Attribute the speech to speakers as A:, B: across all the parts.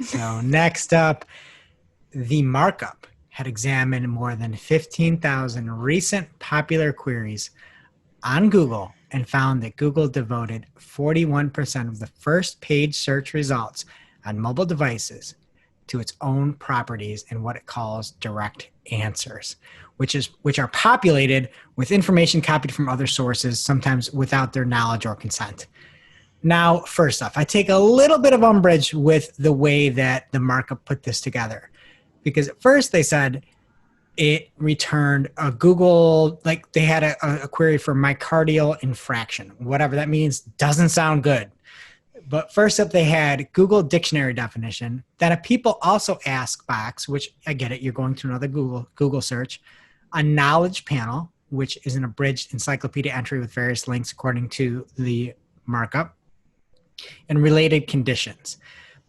A: So next up, the Markup had examined more than 15,000 recent popular queries on Google and found that Google devoted 41% of the first page search results on mobile devices to its own properties in what it calls direct answers, which are populated with information copied from other sources, sometimes without their knowledge or consent. Now, first off, I take a little bit of umbrage with the way that the Markup put this together, because at first they said it returned a Google, like they had a query for myocardial infarction, whatever that means, doesn't sound good. But first up, they had Google dictionary definition, then a people also ask box, which I get it, you're going to another Google search, a knowledge panel, which is an abridged encyclopedia entry with various links according to the Markup, and related conditions.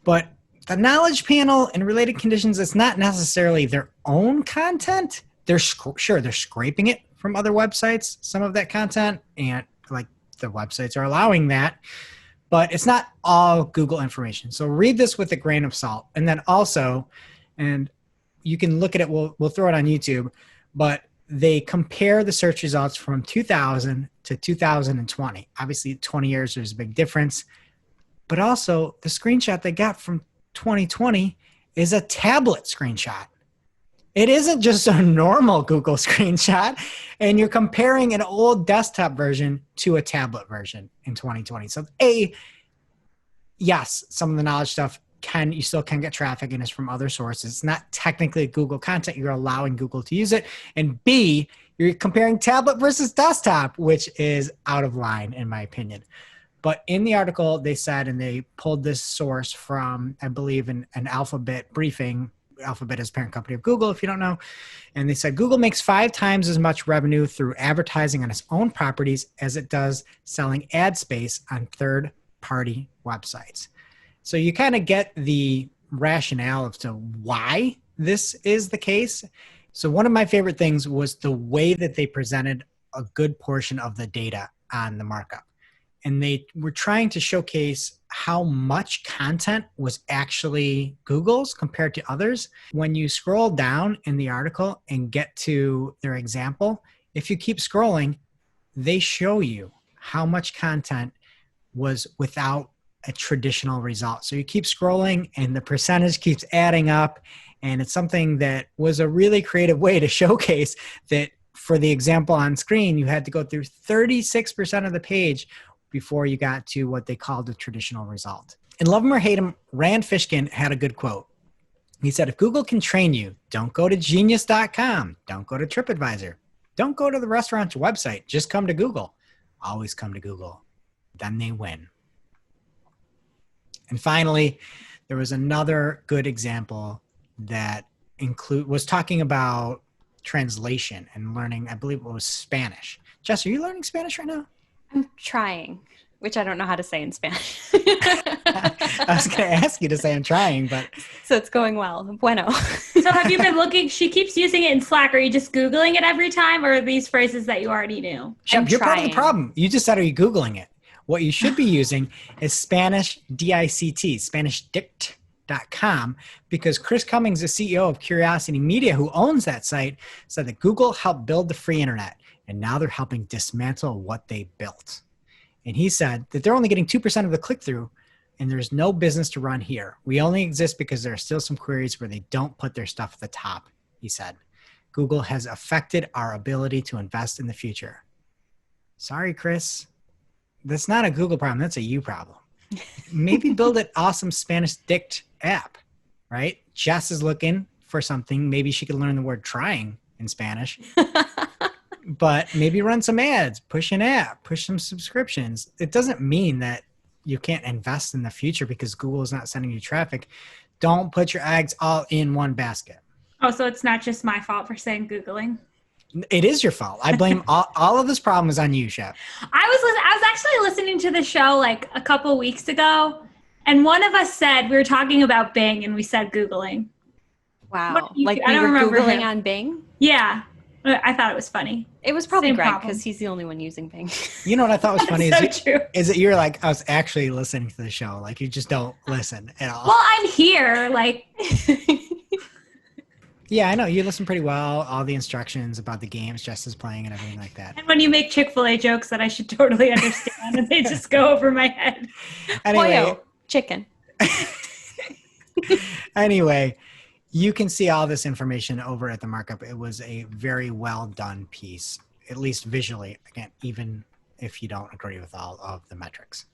A: But the knowledge panel and related conditions, it's not necessarily their own content. They're scraping it from other websites, some of that content, and like the websites are allowing that, but it's not all Google information. So read this with a grain of salt. And then also, and you can look at it, we'll throw it on YouTube, but they compare the search results from 2000 to 2020. Obviously 20 years, there's a big difference, but also the screenshot they got from 2020 is a tablet screenshot. It isn't just a normal Google screenshot, and you're comparing an old desktop version to a tablet version in 2020. So yes, some of the knowledge stuff you still can get traffic and it's from other sources. It's not technically Google content. You're allowing Google to use it. And B, you're comparing tablet versus desktop, which is out of line in my opinion. But in the article, they said, and they pulled this source from, I believe, an Alphabet briefing. Alphabet is parent company of Google, if you don't know. And they said, Google makes 5 times as much revenue through advertising on its own properties as it does selling ad space on third-party websites. So you kind of get the rationale as to why this is the case. So one of my favorite things was the way that they presented a good portion of the data on the Markup. And they were trying to showcase how much content was actually Google's compared to others. When you scroll down in the article and get to their example, if you keep scrolling, they show you how much content was without a traditional result. So you keep scrolling and the percentage keeps adding up. And it's something that was a really creative way to showcase that for the example on screen, you had to go through 36% of the page before you got to what they called a traditional result. And love him or hate him, Rand Fishkin had a good quote. He said, if Google can train you, don't go to genius.com. Don't go to TripAdvisor. Don't go to the restaurant's website. Just come to Google. Always come to Google. Then they win. And finally, there was another good example that was talking about translation and learning, I believe it was Spanish. Jess, are you learning Spanish right now?
B: I'm trying, which I don't know how to say in Spanish.
A: I was going to ask you to say I'm trying, but...
B: So it's going well. Bueno.
C: So have you been looking? She keeps using it in Slack. Are you just Googling it every time, or are these phrases that you already knew?
A: You're part of the problem. You just said, are you Googling it? What you should be using is Spanish DICT, SpanishDict.com, because Chris Cummings, the CEO of Curiosity Media, who owns that site, said that Google helped build the free internet. And now they're helping dismantle what they built. And he said that they're only getting 2% of the click-through, and there's no business to run here. We only exist because there are still some queries where they don't put their stuff at the top, he said. Google has affected our ability to invest in the future. Sorry, Chris. That's not a Google problem. That's a you problem. Maybe build an awesome Spanish Dict app, right? Jess is looking for something. Maybe she could learn the word trying in Spanish. But maybe run some ads, push an app, push some subscriptions. It doesn't mean that you can't invest in the future because Google is not sending you traffic. Don't put your eggs all in one basket.
C: Oh, so it's not just my fault for saying Googling?
A: It is your fault. I blame all of this problem is on you, Chef.
C: I was actually listening to the show like a couple weeks ago, and one of us said, we were talking about Bing, and we said Googling.
B: Wow. Like we were Googling on Bing?
C: Yeah. I thought it was funny.
B: It was probably
C: Same
B: Greg
C: problem.
B: because he's the only one using Bing.
A: You know what I thought was funny
C: That's so true.
A: is that you're like, I was actually listening to the show. Like you just don't listen at all.
C: Well, I'm here. Like,
A: Yeah, I know. You listen pretty well. All the instructions about the games Jess is playing and everything like that.
C: and when you make Chick-fil-A jokes that I should totally understand, and they just go over my head.
A: Anyway,
B: Pollo, chicken.
A: anyway, you can see all this information over at the Markup. It was a very well done piece, at least visually. Again, even if you don't agree with all of the metrics.